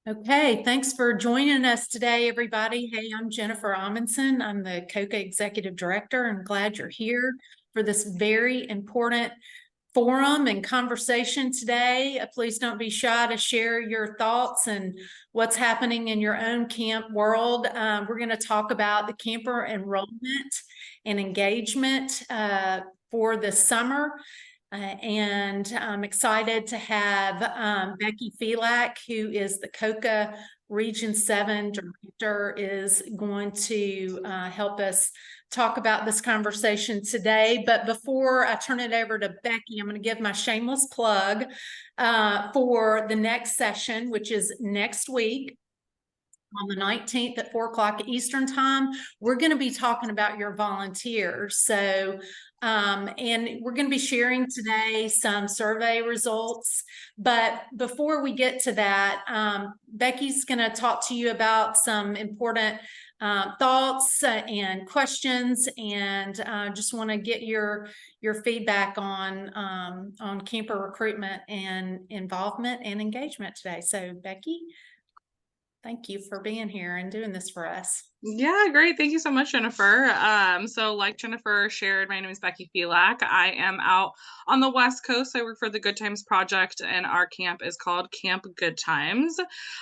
Okay, thanks for joining us today, everybody. Hey, I'm Jennifer Amundsen. I'm the COCA Executive Director. I'm glad you're here for this very important forum and conversation today. Please don't be shy to share your thoughts and what's happening in your own camp world. We're going to talk about the camper enrollment and engagement for the summer. And I'm excited to have Becky Felak, who is the COCA Region 7 Director, is going to help us talk about this conversation today. But before I turn it over to Becky, I'm going to give my shameless plug for the next session, which is next week on the 19th at 4 o'clock Eastern time. We're going to be talking about your volunteers. So, and we're going to be sharing today some survey results. But before we get to that, Becky's going to talk to you about some important thoughts and questions, and just want to get your feedback on camper recruitment and involvement and engagement today. So, Becky, thank you for being here and doing this for us. Yeah, great. Thank you so much, Jennifer. So like Jennifer shared, my name is Becky Felak. I am out on the West Coast. I work for the Good Times Project, and our camp is called Camp Good Times.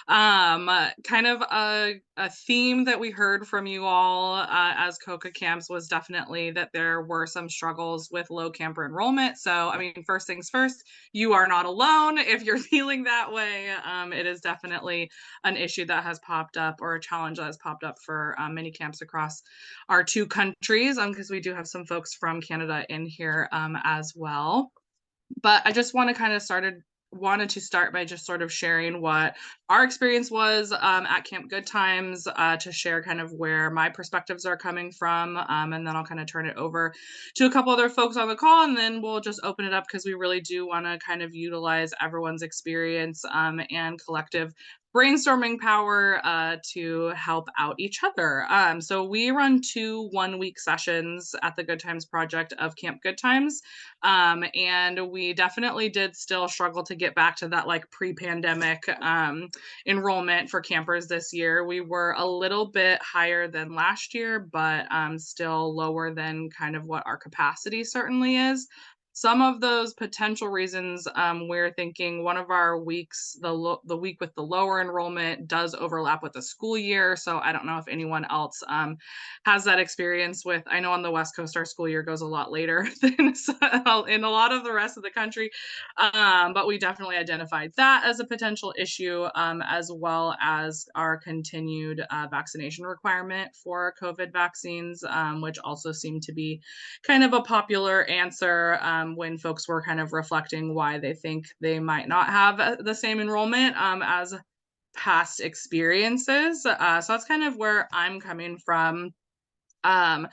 Kind of a theme that we heard from you all as COCA camps was definitely that there were some struggles with low camper enrollment. So, I mean, first things first, you are not alone if you're feeling that way. It is definitely an issue that has popped up, or a challenge that has popped up for many camps across our two countries, because we do have some folks from Canada in here as well. But I just want to kind of wanted to start by just sort of sharing what our experience was at Camp Good Times, to share kind of where my perspectives are coming from, and then I'll kind of turn it over to a couple other folks on the call, and then we'll just open it up because we really do want to kind of utilize everyone's experience and collective brainstorming power to help out each other. So we run 2 1-week sessions at the Good Times Project of Camp Good Times. And we definitely did still struggle to get back to that like pre-pandemic enrollment for campers this year. We were a little bit higher than last year, but still lower than kind of what our capacity certainly is. Some of those potential reasons, we're thinking one of our weeks, the week with the lower enrollment, does overlap with the school year. So I don't know if anyone else has that experience with. I know on the West Coast, our school year goes a lot later than in a lot of the rest of the country. But we definitely identified that as a potential issue, as well as our continued vaccination requirement for COVID vaccines, which also seemed to be kind of a popular answer when folks were kind of reflecting why they think they might not have the same enrollment as past experiences. So that's kind of where I'm coming from. Um,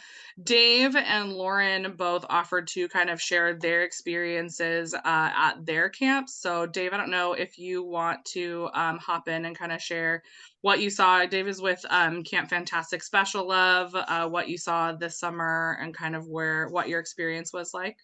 Dave and Lauren both offered to kind of share their experiences at their camps. So, Dave, I don't know if you want to hop in and kind of share what you saw. Dave is with Camp Fantastic Special Love, what you saw this summer, and kind of what your experience was like.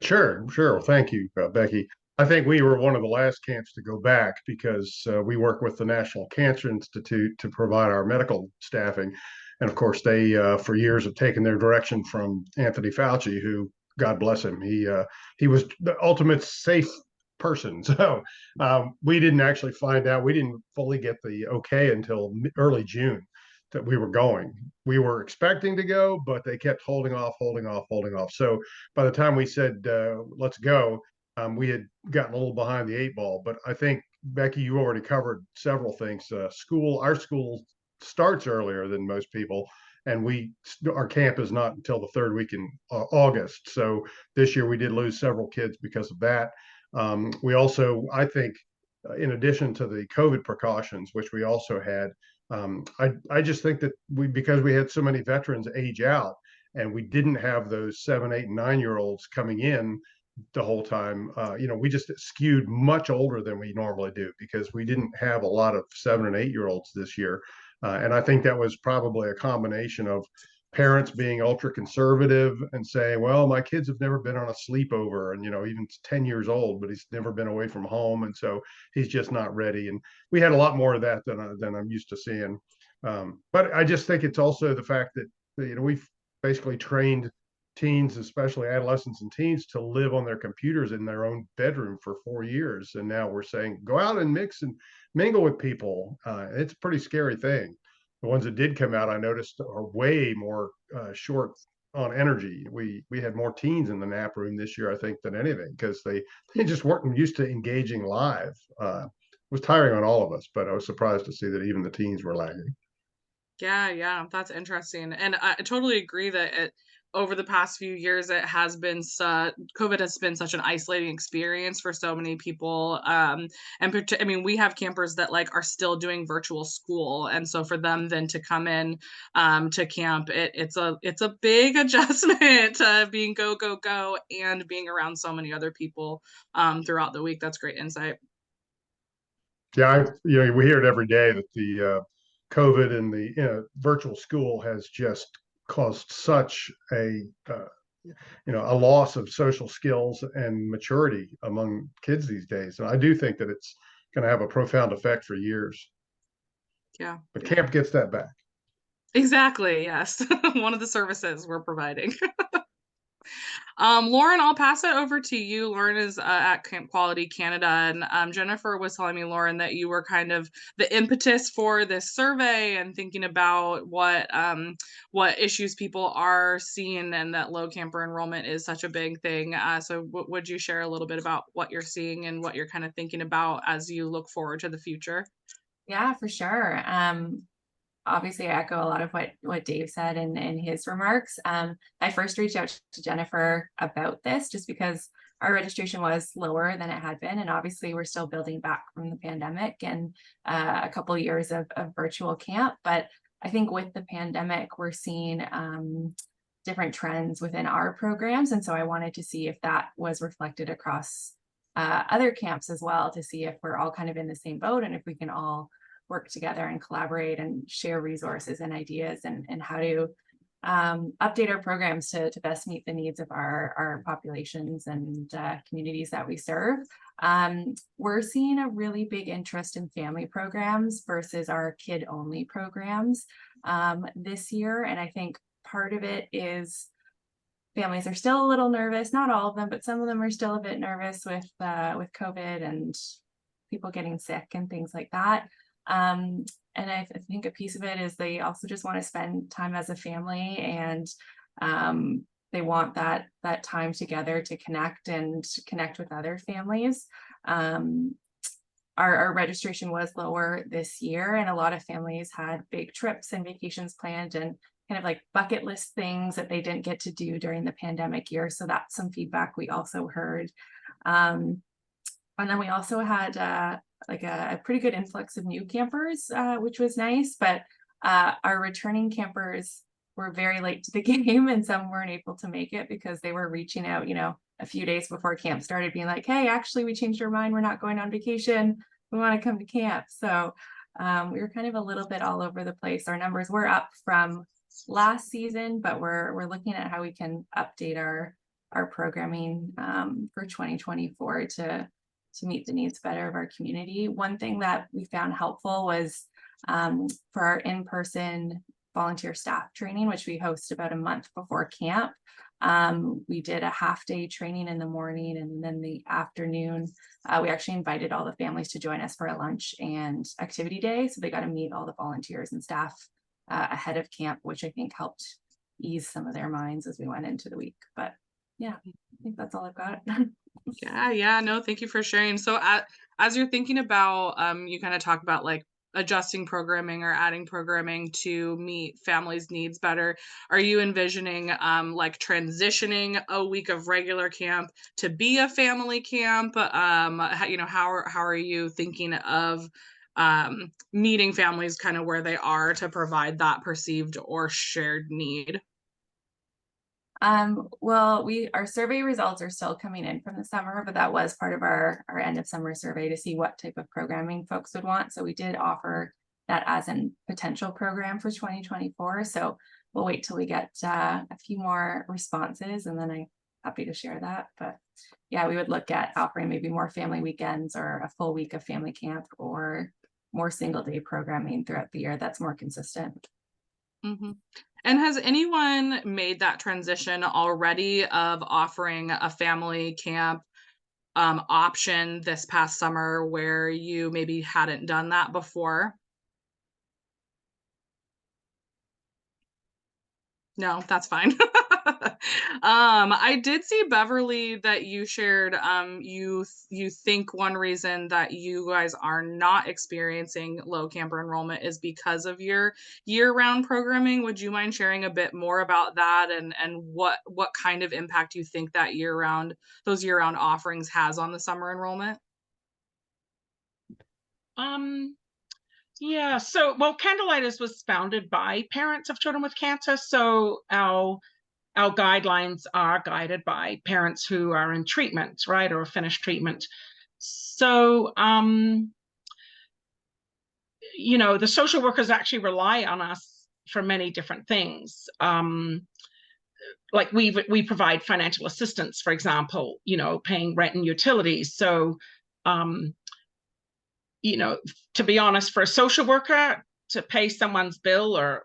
Sure, sure. Well, thank you, Becky. I think we were one of the last camps to go back because we work with the National Cancer Institute to provide our medical staffing. And of course, they, for years, have taken their direction from Anthony Fauci, who, God bless him, he was the ultimate safe person. So we didn't actually find out. We didn't fully get the okay until early June that we were going. We were expecting to go, but they kept holding off, holding off, holding off. So by the time we said let's go, we had gotten a little behind the 8 ball. But I think, Becky, you already covered several things. Our school starts earlier than most people, and our camp is not until the third week in August. So this year we did lose several kids because of that. We also, I think, in addition to the COVID precautions, which we also had, I just think that because we had so many veterans age out, and we didn't have those 7, 8, and 9-year-olds coming in the whole time. We just skewed much older than we normally do because we didn't have a lot of 7 and 8-year-olds this year. And I think that was probably a combination of parents being ultra conservative and saying, well, my kids have never been on a sleepover, and even 10 years old, but he's never been away from home, and so he's just not ready. And we had a lot more of that than I'm used to seeing. But I just think it's also the fact that we've basically trained teens, especially adolescents and teens, to live on their computers in their own bedroom for 4 years, and now we're saying go out and mix and mingle with people. It's a pretty scary thing. The ones that did come out, I noticed, are way more short on energy. We had more teens in the nap room this year, I think, than anything, because they just weren't used to engaging live. It was tiring on all of us, but I was surprised to see that even the teens were lagging. Yeah, that's interesting. And I totally agree that over the past few years, it has been COVID has been such an isolating experience for so many people. I mean, we have campers that like are still doing virtual school, and so for them then to come in to camp, it's a big adjustment to being go and being around so many other people throughout the week. That's great insight. Yeah, we hear it every day that the COVID and the virtual school has just caused such a loss of social skills and maturity among kids these days. And I do think that it's going to have a profound effect for years. Yeah. But camp gets that back. Exactly. Yes. One of the services we're providing. Lauren, I'll pass it over to you. Lauren is at Camp Quality Canada, and Jennifer was telling me, Lauren, that you were kind of the impetus for this survey and thinking about what issues people are seeing, and that low camper enrollment is such a big thing. So would you share a little bit about what you're seeing and what you're kind of thinking about as you look forward to the future? Yeah, for sure. Obviously I echo a lot of what Dave said in his remarks. I first reached out to Jennifer about this just because our registration was lower than it had been, and obviously we're still building back from the pandemic and a couple of years of virtual camp. But I think with the pandemic, we're seeing different trends within our programs, and so I wanted to see if that was reflected across other camps as well, to see if we're all kind of in the same boat and if we can all work together and collaborate and share resources and ideas and how to update our programs to best meet the needs of our populations and communities that we serve. We're seeing a really big interest in family programs versus our kid-only programs this year. And I think part of it is families are still a little nervous, not all of them, but some of them are still a bit nervous with COVID and people getting sick and things like that. And I think a piece of it is they also just want to spend time as a family, and they want that time together to connect with other families. Our registration was lower this year, and a lot of families had big trips and vacations planned and kind of like bucket list things that they didn't get to do during the pandemic year. So that's some feedback we also heard. And then we also had like a pretty good influx of new campers, which was nice, but our returning campers were very late to the game, and some weren't able to make it because they were reaching out, a few days before camp started, being like, hey, actually we changed our mind, we're not going on vacation, we want to come to camp. So we were kind of a little bit all over the place. Our numbers were up from last season, but we're looking at how we can update our programming for 2024 to meet the needs better of our community. One thing that we found helpful was for our in-person volunteer staff training, which we host about a month before camp. We did a half-day training in the morning, and then the afternoon, we actually invited all the families to join us for a lunch and activity day. So they got to meet all the volunteers and staff ahead of camp, which I think helped ease some of their minds as we went into the week. But yeah, I think that's all I've got. Yeah, no, thank you for sharing. So as you're thinking about, you kind of talk about like adjusting programming or adding programming to meet families' needs better. Are you envisioning like transitioning a week of regular camp to be a family camp? How are you thinking of meeting families kind of where they are to provide that perceived or shared need? Well, our survey results are still coming in from the summer, but that was part of our end of summer survey to see what type of programming folks would want. So we did offer that as a potential program for 2024. So we'll wait till we get a few more responses, and then I'm happy to share that. But yeah, we would look at offering maybe more family weekends or a full week of family camp, or more single day programming throughout the year that's more consistent. Mhm. And has anyone made that transition already of offering a family camp option this past summer where you maybe hadn't done that before? No, that's fine. I did see, Beverly, that you shared, you think one reason that you guys are not experiencing low camper enrollment is because of your year-round programming. Would you mind sharing a bit more about that, and what kind of impact you think that those year-round offerings has on the summer enrollment? Yeah, so well, Candlelighters was founded by parents of children with cancer. So our guidelines are guided by parents who are in treatment, right, or finished treatment. So you know, the social workers actually rely on us for many different things. Like we provide financial assistance, for example, you know, paying rent and utilities. So you know, to be honest, for a social worker to pay someone's bill or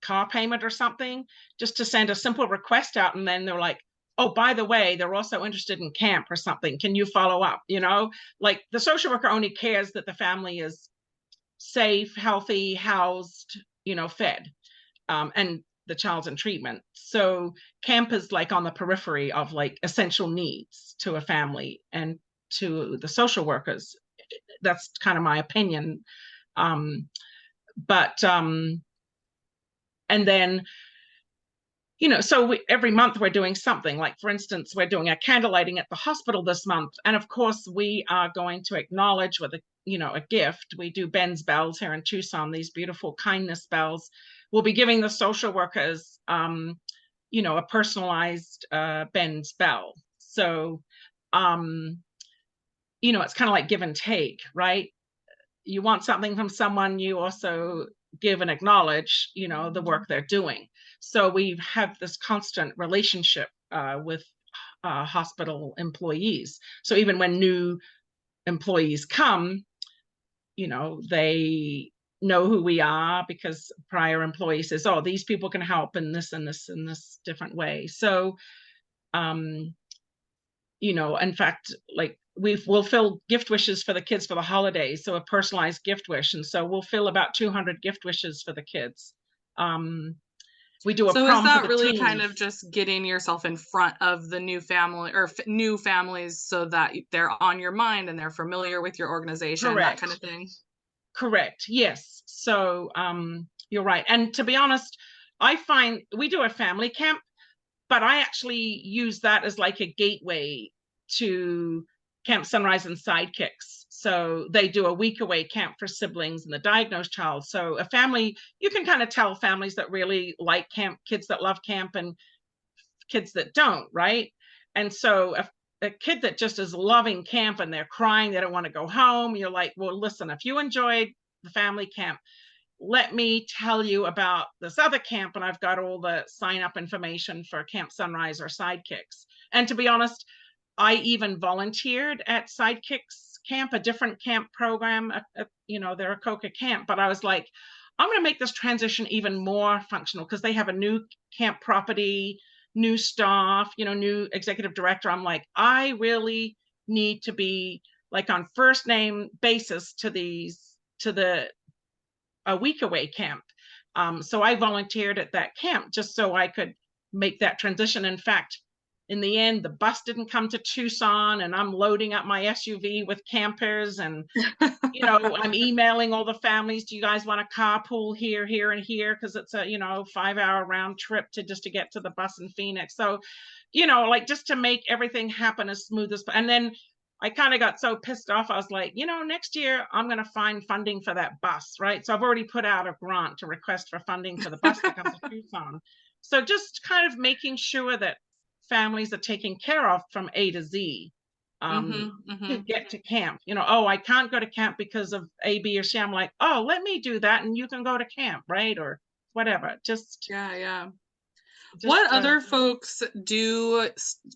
car payment or something, just to send a simple request out, and then they're like, oh, by the way, they're also interested in camp or something. Can you follow up? You know, like the social worker only cares that the family is safe, healthy, housed, you know, fed, and the child's in treatment. So camp is like on the periphery of like essential needs to a family and to the social workers. That's kind of my opinion. But and then, you know, so every month we're doing something. Like, for instance, we're doing a candlelighting at the hospital this month, and of course we are going to acknowledge with a gift. We do Ben's bells here in Tucson, these beautiful kindness bells. We'll be giving the social workers a personalized Ben's bell. So it's kind of like give and take, right? You want something from someone, you also give and acknowledge, the work they're doing. So we have this constant relationship with hospital employees. So even when new employees come, they know who we are because prior employee says, oh, these people can help in this and this and this different way. So, in fact, like we'll fill gift wishes for the kids for the holidays. So a personalized gift wish. And so we'll fill about 200 gift wishes for the kids. We do a So prom is that for the really teens. kind of just getting yourself in front of the new family or new families so that they're on your mind and they're familiar with your organization, Correct. that kind of thing? Correct. Yes. So you're right. And to be honest, I find we do a family camp, but I actually use that as like a gateway to Camp Sunrise and Sidekicks. So they do a week away camp for siblings and the diagnosed child. So a family, you can kind of tell families that really like camp, kids that love camp, and kids that don't, right? And so a kid that just is loving camp and they're crying, they don't want to go home, you're like, well, listen, if you enjoyed the family camp, let me tell you about this other camp, and I've got all the sign up information for Camp Sunrise or Sidekicks. And to be honest, I even volunteered at Sidekicks camp, a different camp program. They're a COCA camp, but I was like, I'm going to make this transition even more functional because they have a new camp property, new staff, new executive director. I'm like, I really need to be like on first name basis to the a week away camp. So I volunteered at that camp just so I could make that transition. In fact, in the end, the bus didn't come to Tucson, and I'm loading up my SUV with campers, and I'm emailing all the families. Do you guys want to carpool here, here, and here? Because it's a 5-hour round trip to get to the bus in Phoenix. So, like just to make everything happen as smooth as. And then I kind of got so pissed off. I was like, next year I'm going to find funding for that bus, right? So I've already put out a grant to request for funding for the bus to come to Tucson. So just kind of making sure that families are taken care of from A to Z to get to camp. I can't go to camp because of A, B, or C. I'm like, oh, let me do that and you can go to camp, right? Or whatever. Just Yeah. just, What other folks do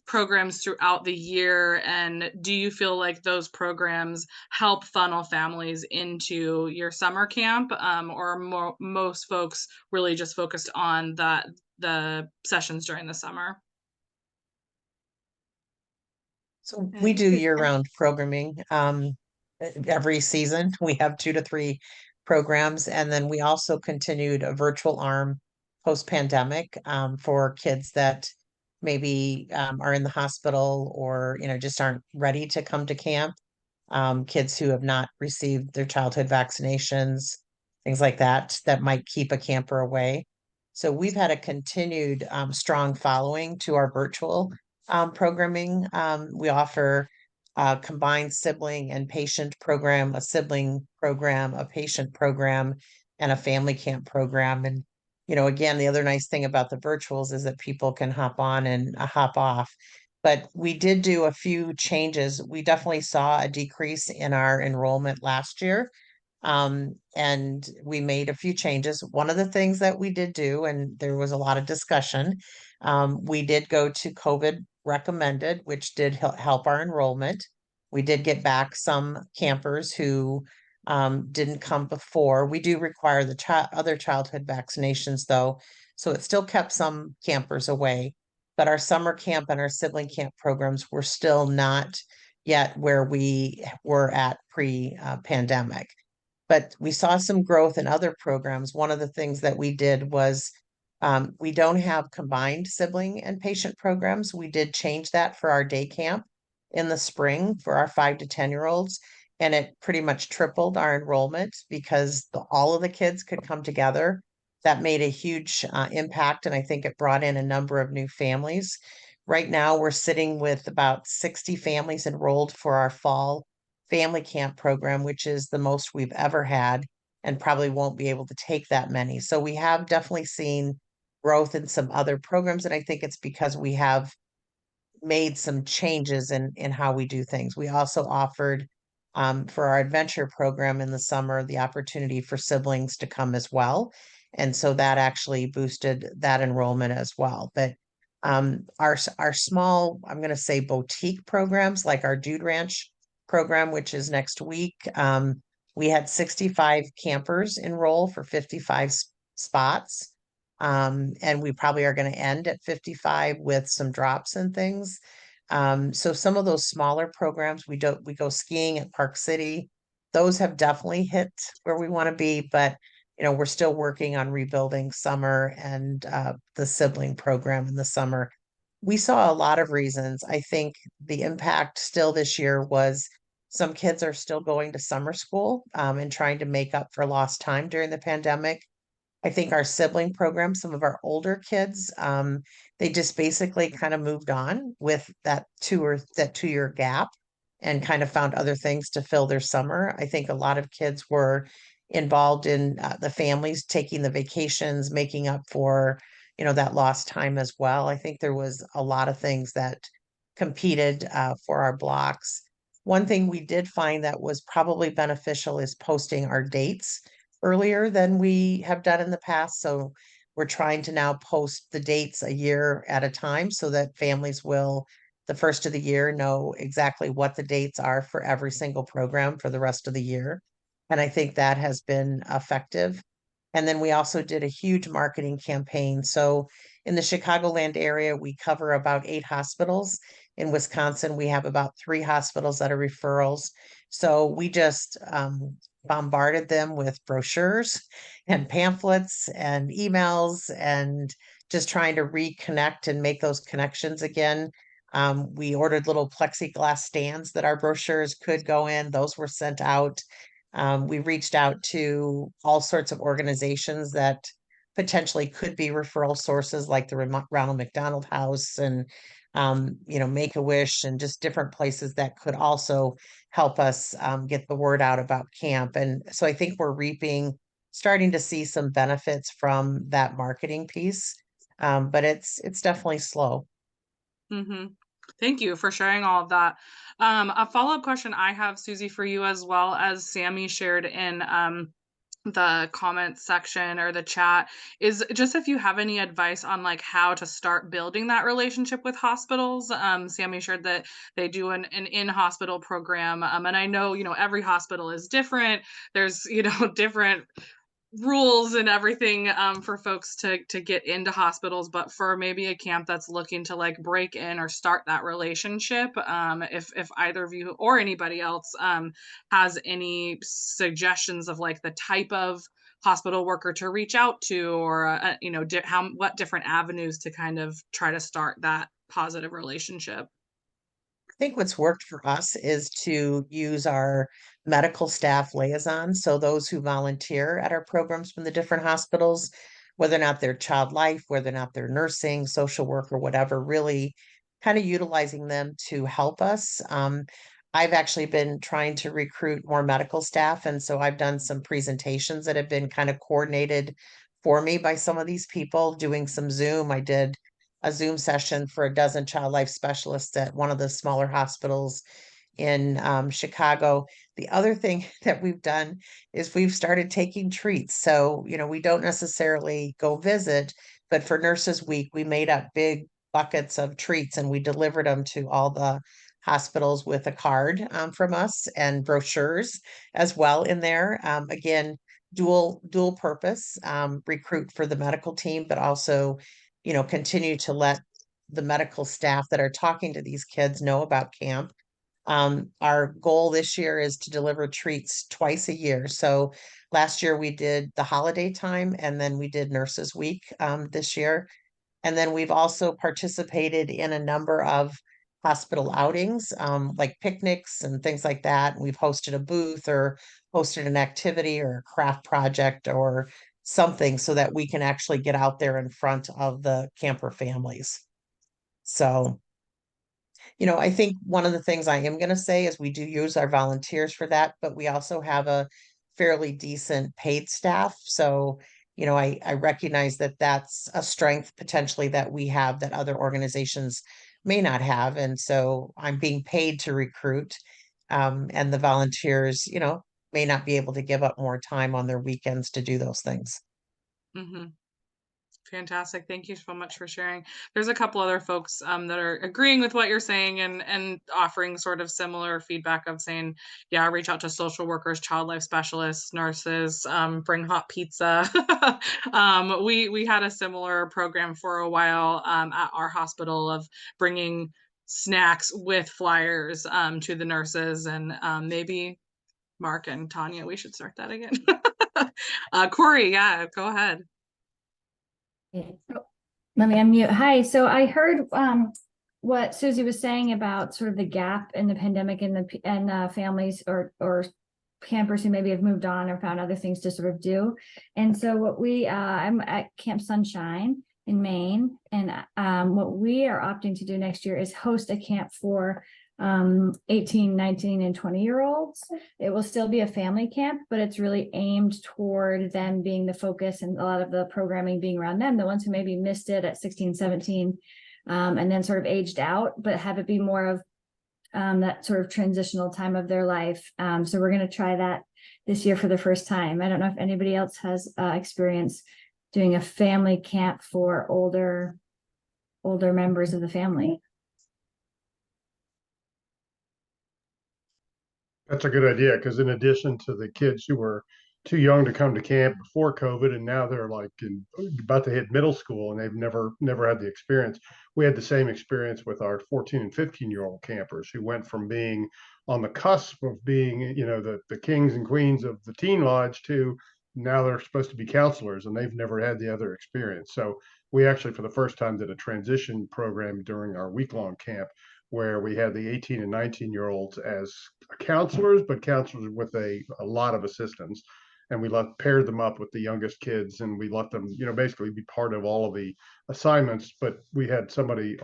programs throughout the year, and do you feel like those programs help funnel families into your summer camp, or most folks really just focused on the sessions during the summer? So we do year-round programming. Every season we have 2 to 3 programs, and then we also continued a virtual arm post-pandemic for kids that maybe are in the hospital or just aren't ready to come to camp. Kids who have not received their childhood vaccinations, things like that, that might keep a camper away. So we've had a continued strong following to our virtual programming. We offer a combined sibling and patient program, a sibling program, a patient program, and a family camp program. And, again, the other nice thing about the virtuals is that people can hop on and hop off. But we did do a few changes. We definitely saw a decrease in our enrollment last year. And we made a few changes. One of the things that we did do, and there was a lot of discussion, we did go to COVID recommended, which did help our enrollment. We did get back some campers who didn't come before. We do require the other childhood vaccinations, though, so it still kept some campers away. But our summer camp and our sibling camp programs were still not yet where we were at pre-pandemic. But we saw some growth in other programs. One of the things that we did was we don't have combined sibling and patient programs. We did change that for our day camp in the spring for our 5 to 10-year-olds. And it pretty much tripled our enrollment because all of the kids could come together. That made a huge impact. And I think it brought in a number of new families. Right now, we're sitting with about 60 families enrolled for our fall family camp program, which is the most we've ever had, and probably won't be able to take that many. So we have definitely seen growth in some other programs. And I think it's because we have made some changes in how we do things. We also offered for our adventure program in the summer the opportunity for siblings to come as well. And so that actually boosted that enrollment as well. But our small, I'm going to say boutique programs like our Dude Ranch program, which is next week, we had 65 campers enroll for 55 spots. And we probably are going to end at 55 with some drops and things. So some of those smaller programs, we go skiing at Park City. Those have definitely hit where we want to be, but we're still working on rebuilding summer and the sibling program in the summer. We saw a lot of reasons. I think the impact still this year was some kids are still going to summer school and trying to make up for lost time during the pandemic. I think our sibling program, some of our older kids, they just basically kind of moved on with that 2-year gap and kind of found other things to fill their summer. I think a lot of kids were involved in the families taking the vacations, making up for, that lost time as well. I think there was a lot of things that competed for our blocks. One thing we did find that was probably beneficial is posting our dates earlier than we have done in the past. So we're trying to now post the dates a year at a time so that families will, the first of the year, know exactly what the dates are for every single program for the rest of the year. And I think that has been effective. And then we also did a huge marketing campaign. So in the Chicagoland area, we cover about 8 hospitals. In Wisconsin, we have about 3 hospitals that are referrals. So we just bombarded them with brochures and pamphlets and emails and just trying to reconnect and make those connections again. We ordered little plexiglass stands that our brochures could go in. Those were sent out. We reached out to all sorts of organizations that potentially could be referral sources like the Ronald McDonald House and Make-A-Wish and just different places that could also help us get the word out about camp. And so I think we're starting to see some benefits from that marketing piece. But it's definitely slow. Mm-hmm. Thank you for sharing all of that. A follow-up question I have, Susie, for you as well, as Sammy shared in the comment section or the chat is just if you have any advice on like how to start building that relationship with hospitals. Sammy shared that they do an in-hospital program. And I know, every hospital is different. There's, different rules and everything for folks to get into hospitals, but for maybe a camp that's looking to like break in or start that relationship, if either of you or anybody else has any suggestions of like the type of hospital worker to reach out to, or what different avenues to kind of try to start that positive relationship. I think what's worked for us is to use our medical staff liaisons. So those who volunteer at our programs from the different hospitals, whether or not they're child life, whether or not they're nursing, social work, or whatever, really kind of utilizing them to help us. I've actually been trying to recruit more medical staff. And so I've done some presentations that have been kind of coordinated for me by some of these people doing some Zoom. I did a Zoom session for a dozen child life specialists at one of the smaller hospitals in Chicago. The other thing that we've done is we've started taking treats. So, we don't necessarily go visit, but for Nurses Week, we made up big buckets of treats and we delivered them to all the hospitals with a card from us and brochures as well in there. Again, dual purpose, recruit for the medical team, but also continue to let the medical staff that are talking to these kids know about camp. Our goal this year is to deliver treats twice a year. So last year we did the holiday time and then we did Nurses Week this year. And then we've also participated in a number of hospital outings, like picnics and things like that. And we've hosted a booth or hosted an activity or a craft project or something so that we can actually get out there in front of the camper families. So, I think one of the things I am going to say is we do use our volunteers for that, but we also have a fairly decent paid staff. So, I recognize that that's a strength potentially that we have that other organizations may not have. And so I'm being paid to recruit. And the volunteers, may not be able to give up more time on their weekends to do those things. Mm-hmm. Fantastic. Thank you so much for sharing. There's a couple other folks that are agreeing with what you're saying and offering sort of similar feedback of saying, yeah, reach out to social workers, child life specialists, nurses, bring hot pizza. We had a similar program for a while at our hospital of bringing snacks with flyers to the nurses, and maybe Mark and Tanya, we should start that again. Corey, yeah, go ahead. Let me unmute. Hi. So I heard what Susie was saying about sort of the gap in the pandemic and families or campers who maybe have moved on or found other things to sort of do. And so what I'm at Camp Sunshine in Maine, and what we are opting to do next year is host a camp for 18, 19, and 20-year-olds. It will still be a family camp, but it's really aimed toward them being the focus and a lot of the programming being around them, the ones who maybe missed it at 16, 17, and then sort of aged out, but have it be more of that sort of transitional time of their life. So we're going to try that this year for the first time. I don't know if anybody else has experience doing a family camp for older members of the family. That's a good idea, because in addition to the kids who were too young to come to camp before COVID, and now they're like about to hit middle school and they've never had the experience. We had the same experience with our 14 and 15-year-old campers who went from being on the cusp of being, the kings and queens of the teen lodge to now they're supposed to be counselors and they've never had the other experience. So we actually, for the first time, did a transition program during our week-long camp where we had the 18 and 19-year-olds as counselors, but counselors with a lot of assistance. And we paired them up with the youngest kids, and we let them, basically be part of all of the assignments. But we had somebody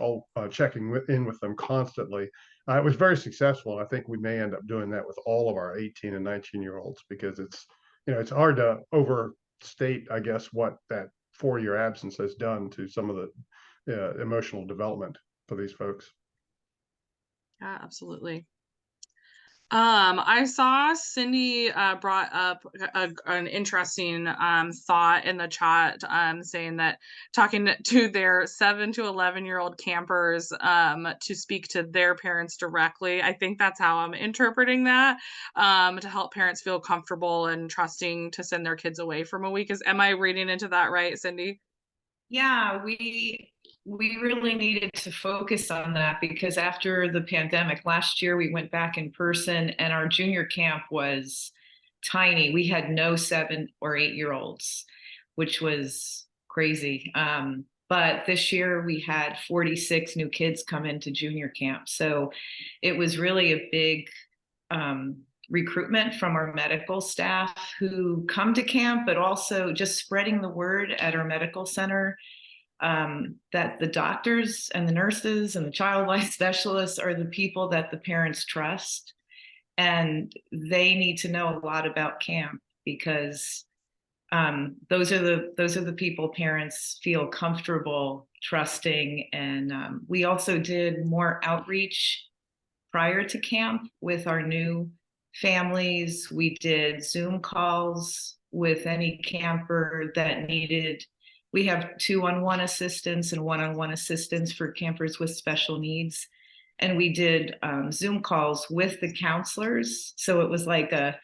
checking in with them constantly. It was very successful. I think we may end up doing that with all of our 18 and 19-year-olds because it's hard to overstate, I guess, what that 4-year absence has done to some of the emotional development for these folks. Yeah, absolutely. I saw Cindy brought up an interesting thought in the chat, saying that talking to their 7 to 11-year-old campers to speak to their parents directly. I think that's how I'm interpreting that, to help parents feel comfortable and trusting to send their kids away from a week. Am I reading into that right, Cindy? Yeah, we really needed to focus on that because after the pandemic last year, we went back in person and our junior camp was tiny. We had no 7 or 8-year-olds, which was crazy. But this year we had 46 new kids come into junior camp. So it was really a big recruitment from our medical staff who come to camp, but also just spreading the word at our medical center that the doctors and the nurses and the child life specialists are the people that the parents trust. And they need to know a lot about camp because those are the people parents feel comfortable trusting. And we also did more outreach prior to camp with our new families. We did Zoom calls with any camper that needed. We have 2-on-1 assistance and 1-on-1 assistance for campers with special needs. And we did Zoom calls with the counselors. So it was like a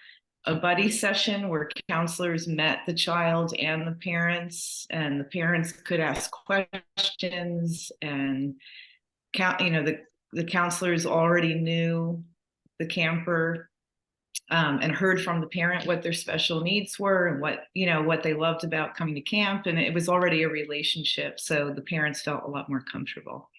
buddy session where counselors met the child and the parents could ask questions, and the counselors already knew the camper and heard from the parent what their special needs were and what they loved about coming to camp. And it was already a relationship. So the parents felt a lot more comfortable.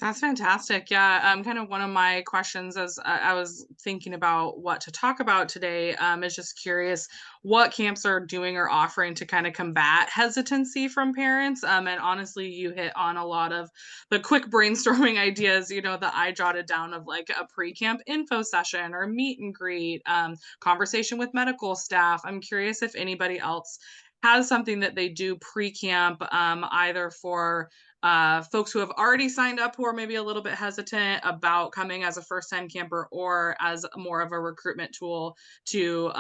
That's fantastic. Yeah, kind of one of my questions as I was thinking about what to talk about today is just curious what camps are doing or offering to kind of combat hesitancy from parents. And honestly, you hit on a lot of the quick brainstorming ideas, that I jotted down of like a pre-camp info session or meet and greet, conversation with medical staff. I'm curious if anybody else has something that they do pre-camp, either for folks who have already signed up who are maybe a little bit hesitant about coming as a first-time camper, or as more of a recruitment tool to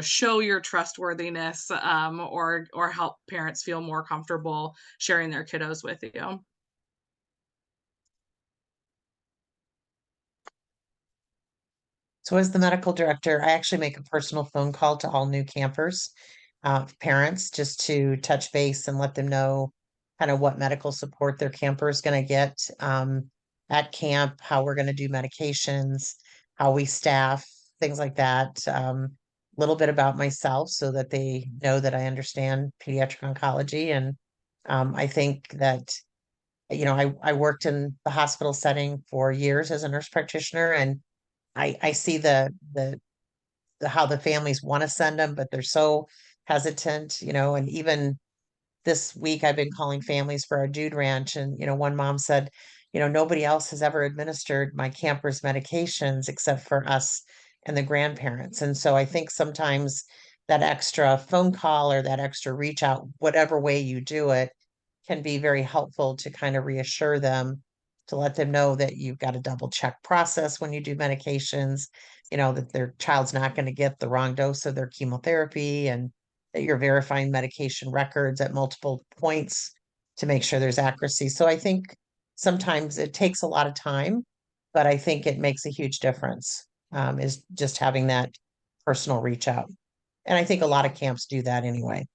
show your trustworthiness, or help parents feel more comfortable sharing their kiddos with you. So as the medical director, I actually make a personal phone call to all new campers, parents, just to touch base and let them know kind of what medical support their camper is going to get at camp, how we're going to do medications, how we staff, things like that. A little bit about myself so that they know that I understand pediatric oncology. And I think that, I worked in the hospital setting for years as a nurse practitioner, and I see the how the families want to send them, but they're so hesitant, and even this week I've been calling families for our dude ranch, and one mom said, nobody else has ever administered my camper's medications except for us and the grandparents. And so I think sometimes that extra phone call or that extra reach out, whatever way you do it, can be very helpful to kind of reassure them, to let them know that you've got a double check process when you do medications, that their child's not going to get the wrong dose of their chemotherapy, and that you're verifying medication records at multiple points to make sure there's accuracy. So I think sometimes it takes a lot of time, but I think it makes a huge difference, is just having that personal reach out. And I think a lot of camps do that anyway.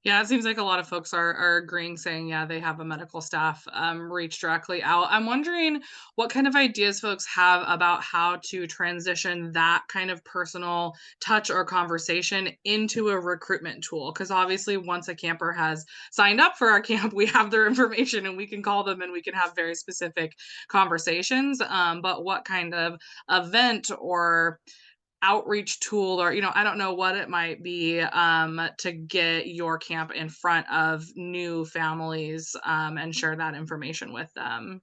Yeah, it seems like a lot of folks are agreeing, saying, yeah, they have a medical staff reach directly out. I'm wondering what kind of ideas folks have about how to transition that kind of personal touch or conversation into a recruitment tool. Because obviously, once a camper has signed up for our camp, we have their information and we can call them and we can have very specific conversations. But what kind of event or outreach tool, or I don't know what it might be, to get your camp in front of new families, and share that information with them?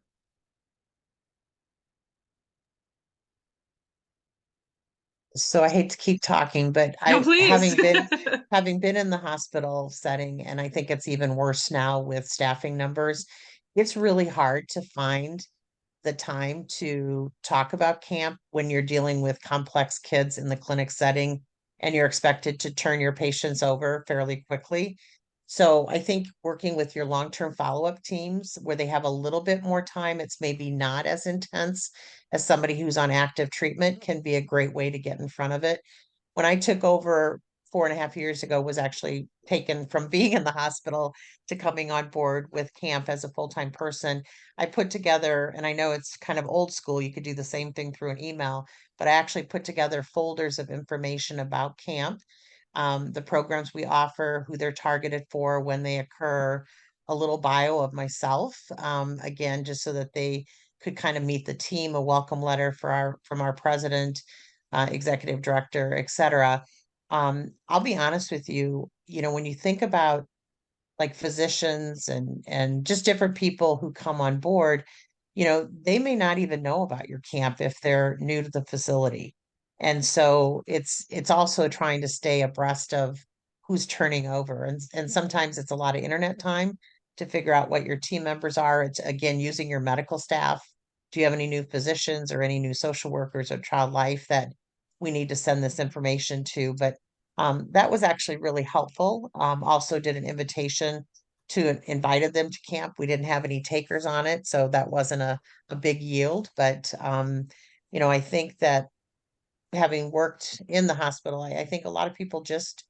So I hate to keep talking, but No, please. having been in the hospital setting, and I think it's even worse now with staffing numbers, it's really hard to find the time to talk about camp when you're dealing with complex kids in the clinic setting and you're expected to turn your patients over fairly quickly. So I think working with your long-term follow-up teams where they have a little bit more time, it's maybe not as intense as somebody who's on active treatment can be a great way to get in front of it. When I took over 4.5 years ago, was actually taken from being in the hospital to coming on board with camp as a full-time person. I put together, and I know it's kind of old school, you could do the same thing through an email, but I actually put together folders of information about camp, the programs we offer, who they're targeted for, when they occur, a little bio of myself, again, just so that they could kind of meet the team, a welcome letter from our president, executive director, et cetera. I'll be honest with you, when you think about like physicians and just different people who come on board, they may not even know about your camp if they're new to the facility. And so it's also trying to stay abreast of who's turning over. And sometimes it's a lot of internet time to figure out what your team members are. It's again using your medical staff. Do you have any new physicians or any new social workers or child life that we need to send this information to? But that was actually really helpful. Also did an invitation to invited them to camp. We didn't have any takers on it, so that wasn't a big yield. But I think that having worked in the hospital, I think a lot of people just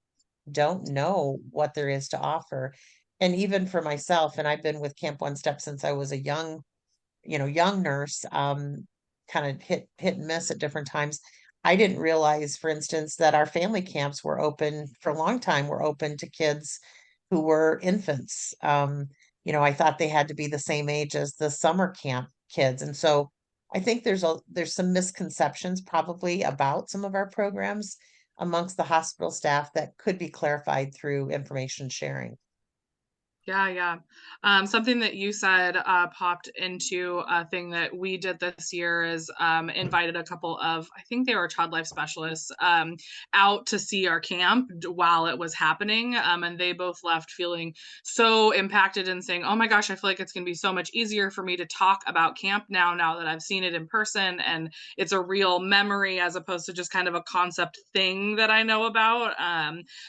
don't know what there is to offer. And even for myself, and I've been with Camp One Step since I was a young nurse, kind of hit and miss at different times. I didn't realize, for instance, that our family camps were open for a long time, were open to kids who were infants. I thought they had to be the same age as the summer camp kids. And so I think there's some misconceptions probably about some of our programs amongst the hospital staff that could be clarified through information sharing. Yeah, yeah. Something that you said popped into a thing that we did this year is invited a couple of, I think they were child life specialists, out to see our camp while it was happening. And they both left feeling so impacted and saying, oh my gosh, I feel like it's going to be so much easier for me to talk about camp now that I've seen it in person. And it's a real memory as opposed to just kind of a concept thing that I know about.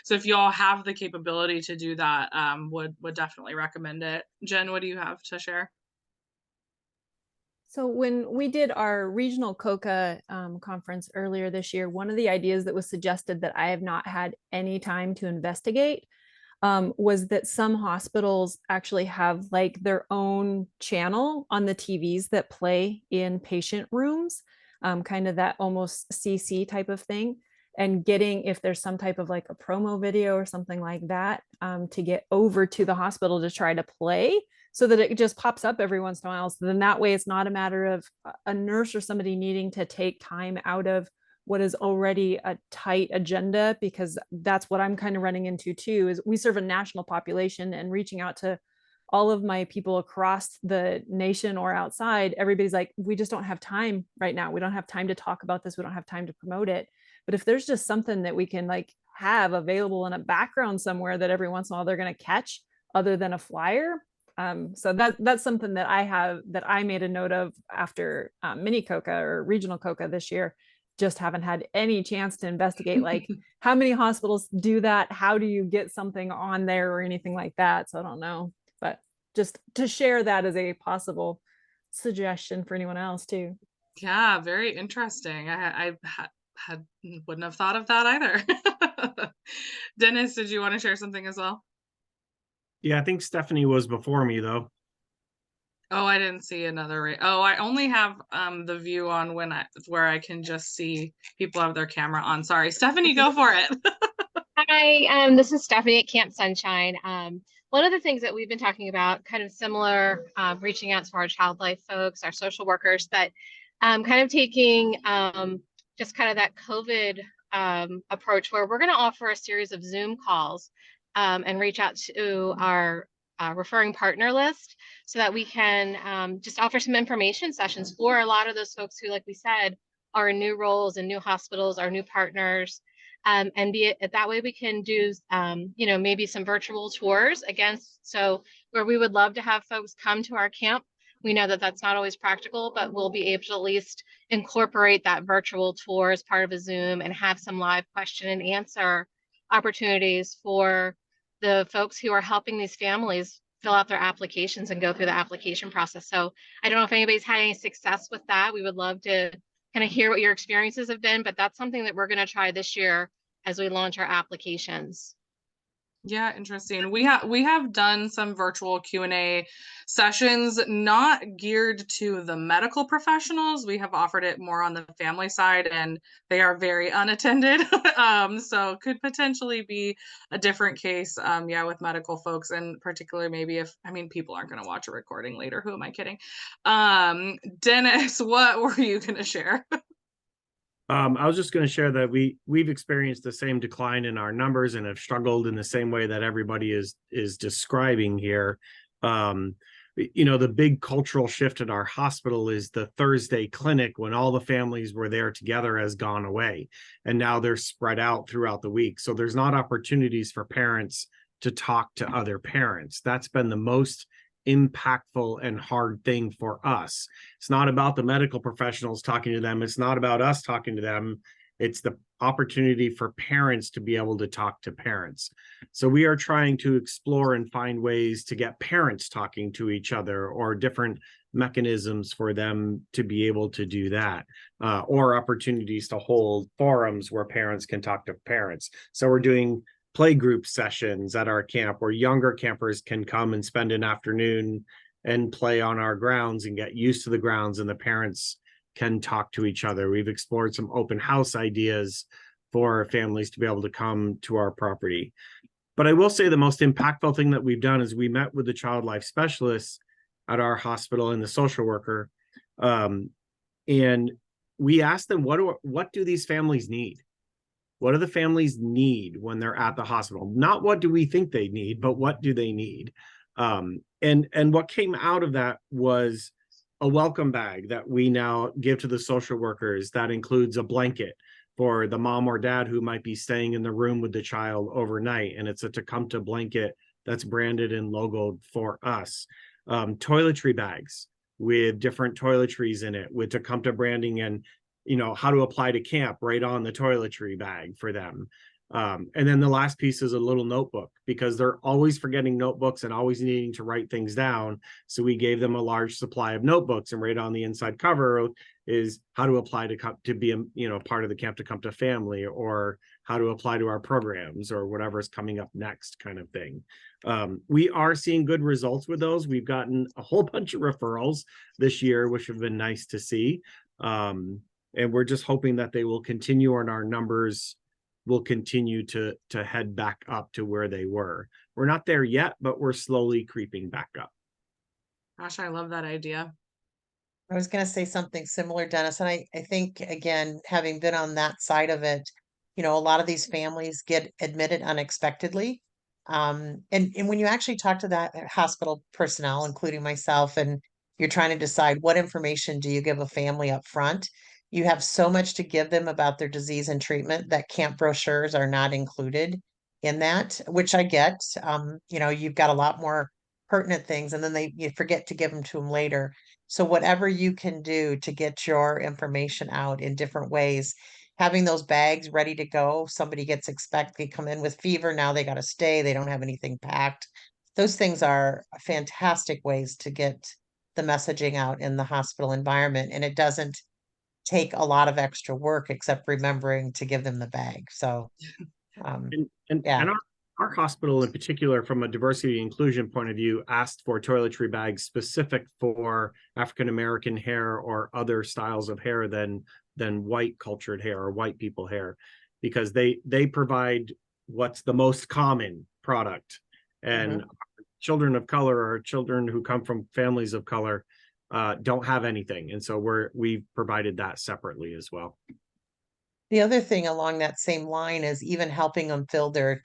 So if you all have the capability to do that, would definitely recommend it. Jen, what do you have to share? So when we did our regional COCA conference earlier this year, one of the ideas that was suggested that I have not had any time to investigate was that some hospitals actually have like their own channel on the TVs that play in patient rooms, kind of that almost CC type of thing. And getting, if there's some type of like a promo video or something like that, to get over to the hospital to try to play so that it just pops up every once in a while. So then that way it's not a matter of a nurse or somebody needing to take time out of what is already a tight agenda, because that's what I'm kind of running into too, is we serve a national population, and reaching out to all of my people across the nation or outside, everybody's like, we just don't have time right now. We don't have time to talk about this. We don't have time to promote it. But if there's just something that we can like have available in a background somewhere that every once in a while they're going to catch other than a flyer. So that's something that I made a note of after mini COCA or regional COCA this year. Just haven't had any chance to investigate like how many hospitals do that. How do you get something on there or anything like that? So I don't know, but just to share that as a possible suggestion for anyone else too. Yeah, very interesting. I wouldn't have thought of that either. Dennis, did you want to share something as well? Yeah, I think Stephanie was before me though. Oh, I didn't see another. Oh, I only have the view on where I can just see people have their camera on. Sorry, Stephanie, go for it. Hi, this is Stephanie at Camp Sunshine. One of the things that we've been talking about, kind of similar, reaching out to our child life folks, our social workers, but kind of taking just kind of that COVID approach where we're going to offer a series of Zoom calls and reach out to our referring partner list so that we can just offer some information sessions for a lot of those folks who, like we said, are in new roles and new hospitals, are new partners. And be it that way we can do, maybe some virtual tours against. So where we would love to have folks come to our camp We know that that's not always practical, but we'll be able to at least incorporate that virtual tour as part of a Zoom and have some live question and answer opportunities for the folks who are helping these families fill out their applications and go through the application process. So I don't know if anybody's had any success with that. We would love to kind of hear what your experiences have been, but that's something that we're going to try this year as we launch our applications. Yeah, interesting. We have done some virtual Q&A sessions, not geared to the medical professionals. We have offered it more on the family side, and they are very unattended. So could potentially be a different case, yeah, with medical folks, and particularly maybe if, I mean, people aren't going to watch a recording later. Who am I kidding? Dennis, what were you going to share? I was just going to share that we've experienced the same decline in our numbers and have struggled in the same way that everybody is describing here. The big cultural shift at our hospital is the Thursday clinic, when all the families were there together, has gone away, and now they're spread out throughout the week. So there's not opportunities for parents to talk to other parents. That's been the most impactful and hard thing for us. It's not about the medical professionals talking to them. It's not about us talking to them. It's the opportunity for parents to be able to talk to parents. So we are trying to explore and find ways to get parents talking to each other, or different mechanisms for them to be able to do that, or opportunities to hold forums where parents can talk to parents. So we're doing playgroup sessions at our camp where younger campers can come and spend an afternoon and play on our grounds and get used to the grounds, and the parents can talk to each other. We've explored some open house ideas for families to be able to come to our property. But I will say the most impactful thing that we've done is we met with the child life specialists at our hospital and the social worker, and we asked them, what do these families need? What do the families need when they're at the hospital? Not what do we think they need, but what do they need? And what came out of that was a welcome bag that we now give to the social workers that includes a blanket for the mom or dad who might be staying in the room with the child overnight. And it's a Tecumseh blanket that's branded and logoed for us. Toiletry bags with different toiletries in it with Tecumseh branding, and how to apply to camp right on the toiletry bag for them. And then the last piece is a little notebook, because they're always forgetting notebooks and always needing to write things down. So we gave them a large supply of notebooks, and right on the inside cover is how to apply to be a part of the Camp Tecumseh family, or how to apply to our programs, or whatever's coming up next, kind of thing. We are seeing good results with those. We've gotten a whole bunch of referrals this year, which have been nice to see. And we're just hoping that they will continue, and our numbers will continue to head back up to where they were. We're not there yet, but we're slowly creeping back up. Gosh, I love that idea. I was going to say something similar, Dennis. And I think, again, having been on that side of it, a lot of these families get admitted unexpectedly. And when you actually talk to that hospital personnel, including myself, and you're trying to decide what information do you give a family up front, you have so much to give them about their disease and treatment that camp brochures are not included in that, which I get. You've got a lot more pertinent things, and then you forget to give them to them later. So whatever you can do to get your information out in different ways, having those bags ready to go. Somebody they come in with fever, now they got to stay, they don't have anything packed. Those things are fantastic ways to get the messaging out in the hospital environment, and it doesn't take a lot of extra work except remembering to give them the bag. So and our hospital in particular, from a diversity and inclusion point of view, asked for toiletry bags specific for African American hair or other styles of hair than white cultured hair or white people hair, because they provide what's the most common product. And children of color, or children who come from families of color, don't have anything, and so we've provided that separately as well. The other thing along that same line is even helping them fill their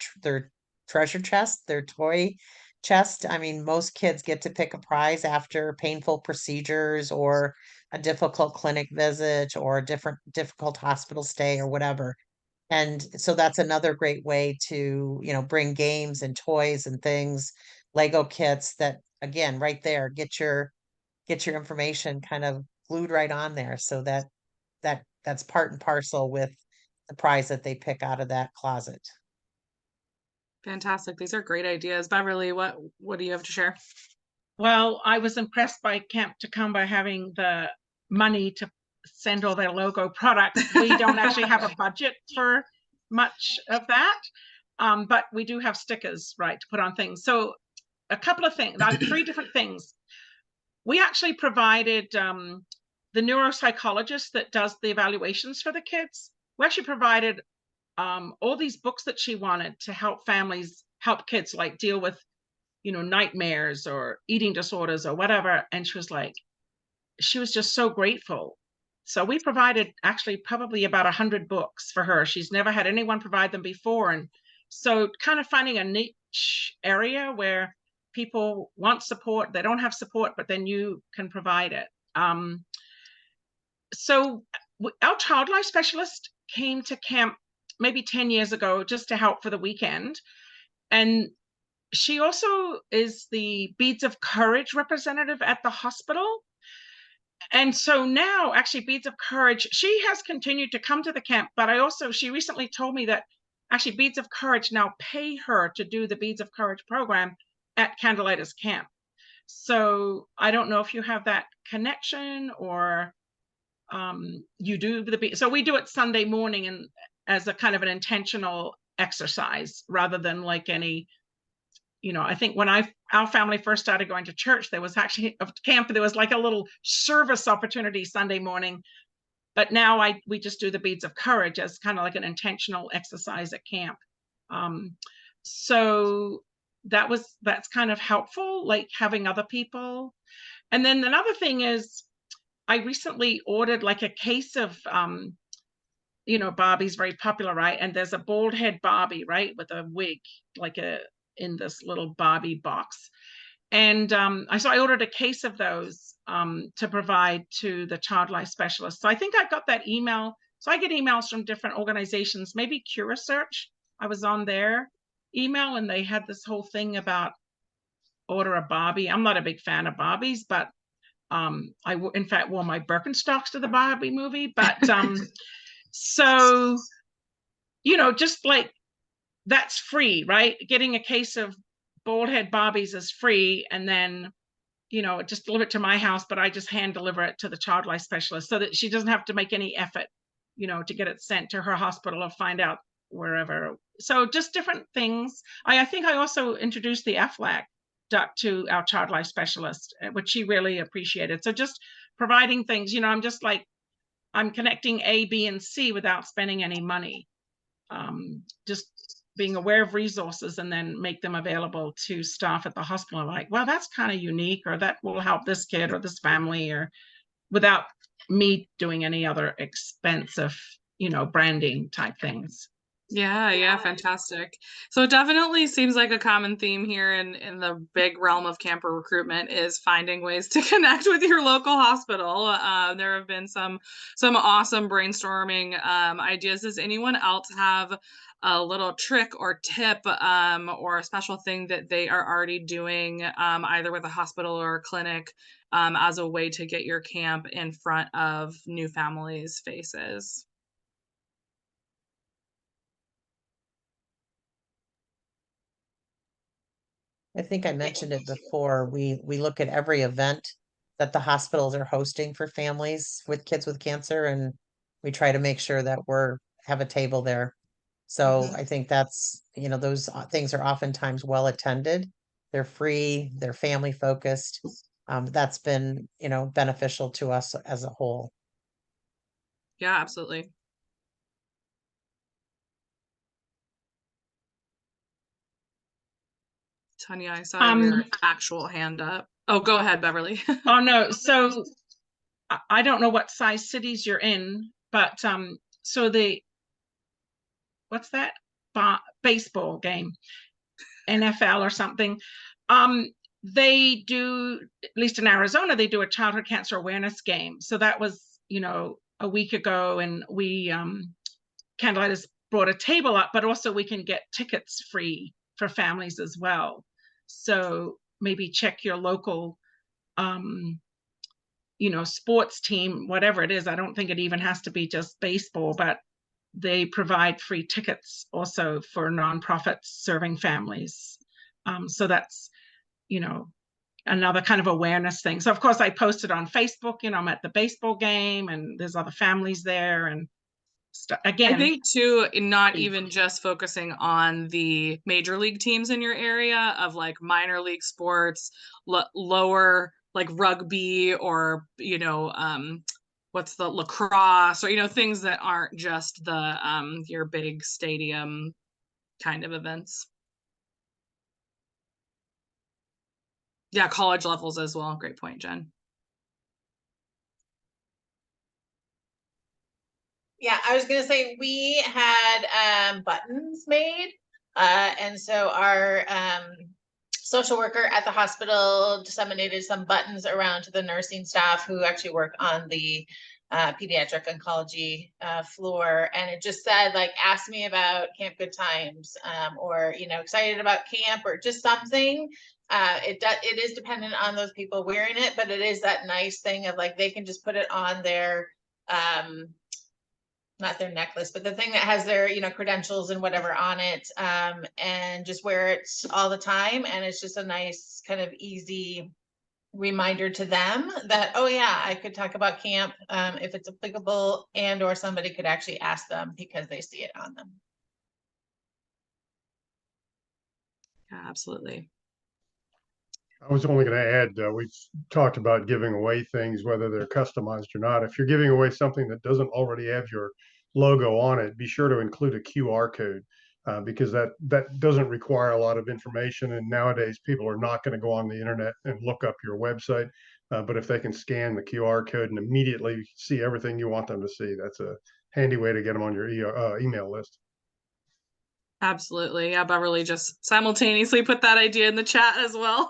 treasure chest, their toy chest. I mean, most kids get to pick a prize after painful procedures, or a difficult clinic visit, or a difficult hospital stay, or whatever. And so that's another great way to, bring games and toys and things, Lego kits that, again, right there, get your get your information kind of glued right on there, so that's part and parcel with the prize that they pick out of that closet. Fantastic. These are great ideas. Beverly, what do you have to share? Well, I was impressed by Camp Tacoma having the money to send all their logo products. We don't actually have a budget for much of that, but we do have stickers, right, to put on things. So a couple of things, 3 different things. We actually provided the neuropsychologist that does the evaluations for the kids. We actually provided all these books that she wanted to help families, help kids like deal with, nightmares or eating disorders or whatever. And she was just so grateful. So we provided actually probably about 100 books for her. She's never had anyone provide them before. And so kind of finding a niche area where people want support, they don't have support, but then you can provide it. So our child life specialist came to camp maybe 10 years ago just to help for the weekend. And she also is the Beads of Courage representative at the hospital. And so now actually Beads of Courage, she has continued to come to the camp, but she recently told me that actually Beads of Courage now pay her to do the Beads of Courage program at Candleitis Camp. So I don't know if you have that connection or you do so we do it Sunday morning and as a kind of an intentional exercise rather than like any, I think when our family first started going to church, there was actually a camp, there was like a little service opportunity Sunday morning, but now we just do the Beads of Courage as kind of like an intentional exercise at camp. So that's kind of helpful, like having other people. And then another thing is I recently ordered like a case of Barbie's very popular, right? And there's a bald head Barbie, right, with a wig, like in this little Barbie box. And so I ordered a case of those to provide to the child life specialist. So I think I got that email. So I get emails from different organizations, maybe CuraSearch. I was on their email and they had this whole thing about order a Barbie. I'm not a big fan of Barbies, but I in fact wore my Birkenstocks to the Barbie movie. But so, just like that's free, right? Getting a case of bald head Barbies is free. And then, just deliver it to my house, but I just hand deliver it to the child life specialist so that she doesn't have to make any effort, to get it sent to her hospital or find out wherever. So just different things. I think I also introduced the AFLAC duck to our child life specialist, which she really appreciated. So just providing things, I'm just like, I'm connecting A, B, and C without spending any money. Just being aware of resources and then make them available to staff at the hospital. Like, well, that's kind of unique, or that will help this kid or this family, or without me doing any other expensive, branding type things. Yeah, fantastic. So it definitely seems like a common theme here in the big realm of camper recruitment is finding ways to connect with your local hospital. There have been some awesome brainstorming ideas. Does anyone else have a little trick or tip or a special thing that they are already doing either with a hospital or a clinic as a way to get your camp in front of new families' faces? I think I mentioned it before. We look at every event that the hospitals are hosting for families with kids with cancer, and we try to make sure that have a table there. So I think that's, those things are oftentimes well attended. They're free, they're family focused. That's been, beneficial to us as a whole. Yeah, absolutely. Tanya, I saw your actual hand up. Oh, go ahead, Beverly. Oh, no. So I don't know what size cities you're in, but so what's that? Baseball game, NFL or something. They do, at least in Arizona, they do a childhood cancer awareness game. So that was, a week ago, and we Candleitis brought a table up, but also we can get tickets free for families as well. So maybe check your local sports team, whatever it is. I don't think it even has to be just baseball, but they provide free tickets also for nonprofits serving families. So that's, another kind of awareness thing. So of course I posted on Facebook, I'm at the baseball game and there's other families there and again. I think too, not even just focusing on the major league teams in your area of like minor league sports, lower like rugby or, what's the lacrosse or, things that aren't just the, your big stadium kind of events. Yeah, college levels as well. Great point, Jen. Yeah, I was gonna say we had buttons made, and so our social worker at the hospital disseminated some buttons around to the nursing staff who actually work on the pediatric oncology floor, and it just said like, ask me about Camp Good Times, or excited about camp, or just something. It is dependent on those people wearing it, but it is that nice thing of like they can just put it on their not their necklace, but the thing that has their, credentials and whatever on it, and just wear it all the time. And it's just a nice kind of easy reminder to them that, oh yeah, I could talk about camp if it's applicable, and or somebody could actually ask them because they see it on them. Yeah, absolutely. I was only going to add, we've talked about giving away things, whether they're customized or not. If you're giving away something that doesn't already have your logo on it, be sure to include a QR code, because that doesn't require a lot of information. And nowadays, people are not going to go on the internet and look up your website. But if they can scan the QR code and immediately see everything you want them to see, that's a handy way to get them on your email list. Absolutely. Yeah, Beverly just simultaneously put that idea in the chat as well.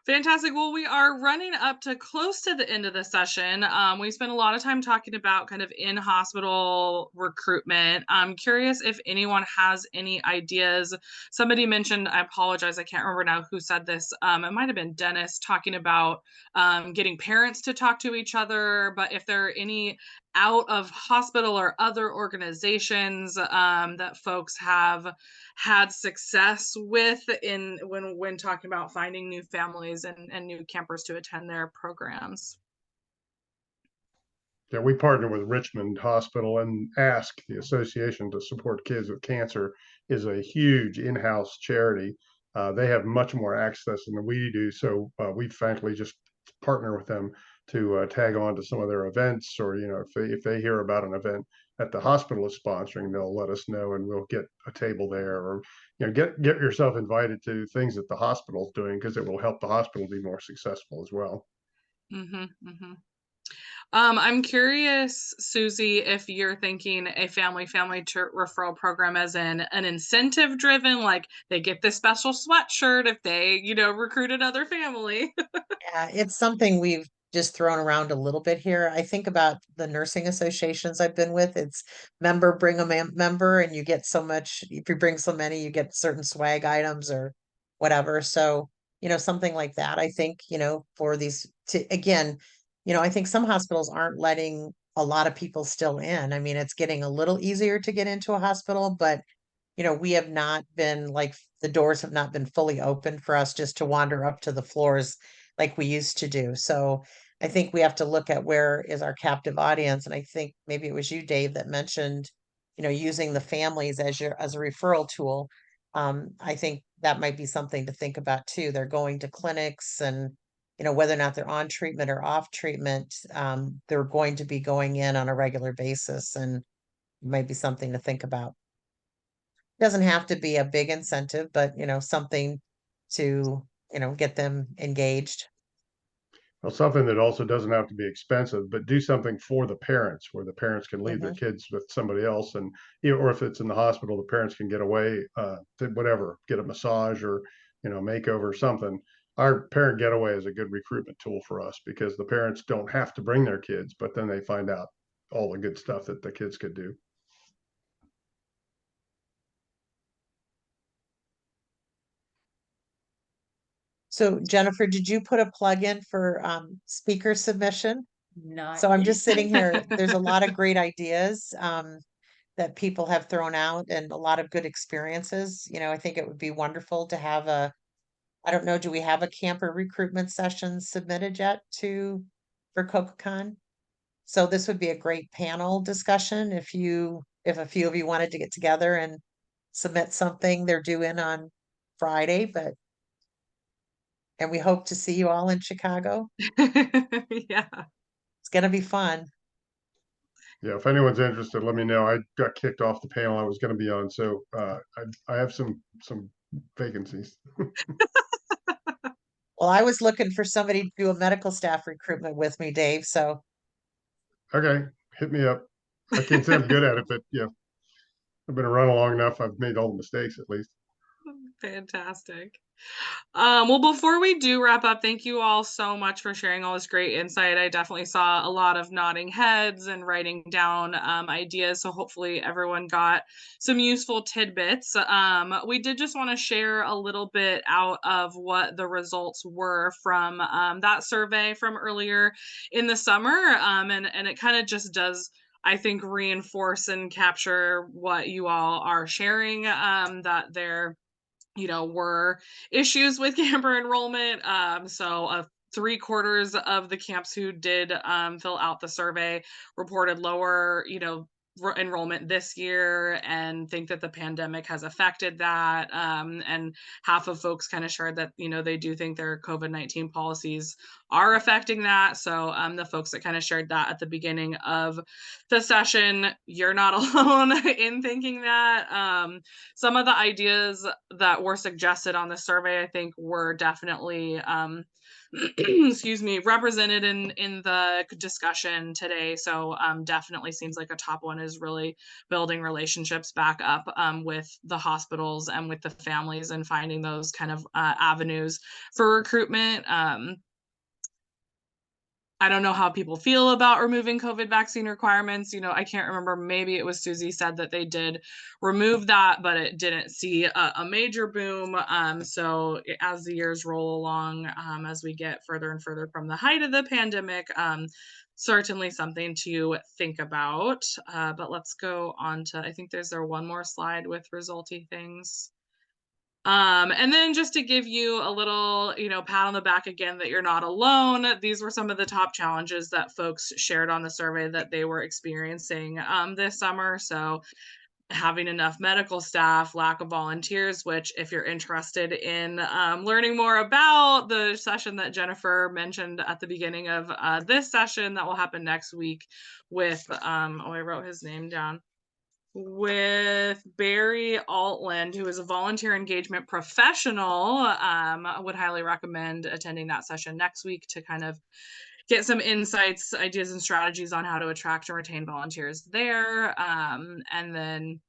Fantastic. Well, we are running up to close to the end of the session. We spent a lot of time talking about kind of in-hospital recruitment. I'm curious if anyone has any ideas. Somebody mentioned, I apologize, I can't remember now who said this. It might have been Dennis talking about getting parents to talk to each other, but if there are any out of hospital or other organizations that folks have had success with when talking about finding new families and new campers to attend their programs. Yeah, we partner with Richmond Hospital, and ASK, the Association to Support Kids with Cancer, is a huge in-house charity. They have much more access than we do, so we frankly just partner with them to tag on to some of their events, or if they hear about an event that the hospital is sponsoring, they'll let us know, and we'll get a table there, or get yourself invited to things that the hospital's doing, because it will help the hospital be more successful as well. I'm curious, Susie, if you're thinking a family referral program as an incentive driven, like they get this special sweatshirt if they, recruit another family. Yeah, it's something we've just thrown around a little bit here. I think about the nursing associations I've been with. It's member bring a member, and you get so much. If you bring so many, you get certain swag items or whatever. So, something like that. I think, for these again, I think some hospitals aren't letting a lot of people still in. I mean, it's getting a little easier to get into a hospital, but we have not been like, the doors have not been fully open for us just to wander up to the floors like we used to do. So I think we have to look at where is our captive audience. And I think maybe it was you, Dave, that mentioned, using the families as a referral tool. I think that might be something to think about too. They're going to clinics, and whether or not they're on treatment or off treatment, they're going to be going in on a regular basis, and it might be something to think about. Doesn't have to be a big incentive, but something to, get them engaged. Well, something that also doesn't have to be expensive, but do something for the parents, where the parents can leave their kids with somebody else, and or if it's in the hospital, the parents can get away to whatever, get a massage or makeover or something. Our parent getaway is a good recruitment tool for us, because the parents don't have to bring their kids, but then they find out all the good stuff that the kids could do. So Jennifer, did you put a plug in for speaker submission? Not So I'm yet. just sitting here, there's a lot of great ideas that people have thrown out and a lot of good experiences. You know, I think it would be wonderful to have I don't know, do we have a camper recruitment session submitted yet for COCA-I? So this would be a great panel discussion if a few of you wanted to get together and submit something. They're due in on Friday, and we hope to see you all in Chicago. Yeah. It's gonna be fun. Yeah, if anyone's interested, let me know. I got kicked off the panel I was going to be on, so I have some vacancies. Well, I was looking for somebody to do a medical staff recruitment with me, Dave, so Okay, hit me up. I can't say I'm good at it, but yeah, I've been around long enough. I've made all the mistakes at least. Fantastic. Well, before we do wrap up, thank you all so much for sharing all this great insight. I definitely saw a lot of nodding heads and writing down ideas. So hopefully everyone got some useful tidbits. We did just want to share a little bit out of what the results were from that survey from earlier in the summer. And it kind of just does, I think, reinforce and capture what you all are sharing, that there were issues with camper enrollment. So 3/4 of the camps who did fill out the survey reported lower, enrollment this year, and think that the pandemic has affected that. And half of folks kind of shared that, they do think their COVID-19 policies are affecting that. So the folks that kind of shared that at the beginning of the session, you're not alone in thinking that. Some of the ideas that were suggested on the survey, I think, were definitely excuse me, represented in the discussion today. So definitely seems like a top one is really building relationships back up with the hospitals and with the families, and finding those kind of avenues for recruitment. I don't know how people feel about removing COVID vaccine requirements. I can't remember, maybe it was Susie said that they did remove that, but it didn't see a major boom. So as the years roll along, as we get further and further from the height of the pandemic, certainly something to think about. But let's go on to, I think there's one more slide with resulty things. And then just to give you a little, pat on the back again that you're not alone. These were some of the top challenges that folks shared on the survey that they were experiencing this summer. So having enough medical staff, lack of volunteers, which if you're interested in learning more about the session that Jennifer mentioned at the beginning of this session that will happen next week with, I wrote his name down, with Barry Altland, who is a volunteer engagement professional. I would highly recommend attending that session next week to kind of get some insights, ideas, and strategies on how to attract and retain volunteers there. And then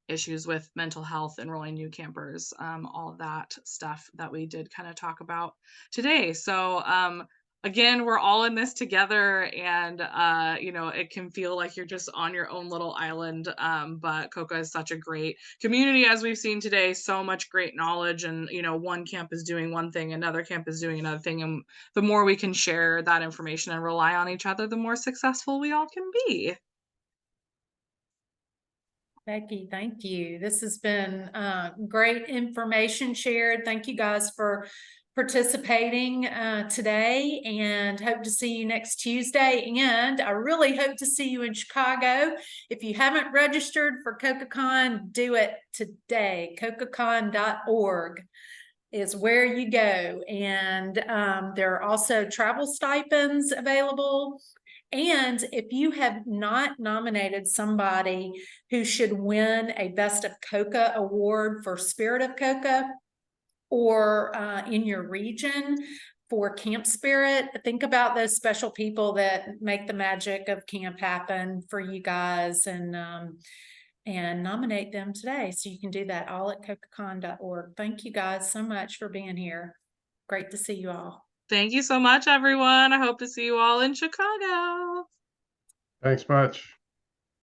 issues with mental health, enrolling new campers, all that stuff that we did kind of talk about today. So again, we're all in this together, and it can feel like you're just on your own little island, but COCA is such a great community, as we've seen today. So much great knowledge, and one camp is doing one thing, another camp is doing another thing, and the more we can share that information and rely on each other, the more successful we all can be. Becky, thank you. This has been great information shared. Thank you guys for participating today, and hope to see you next Tuesday. And I really hope to see you in Chicago. If you haven't registered for COCA-I, do it today. COCACon.org is where you go. And there are also travel stipends available. And if you have not nominated somebody who should win a Best of COCA award for Spirit of COCA, or in your region for Camp Spirit, think about those special people that make the magic of camp happen for you guys, and nominate them today. So you can do that all at COCACon.org. Thank you guys so much for being here. Great to see you all. Thank you so much, everyone. I hope to see you all in Chicago. Thanks much.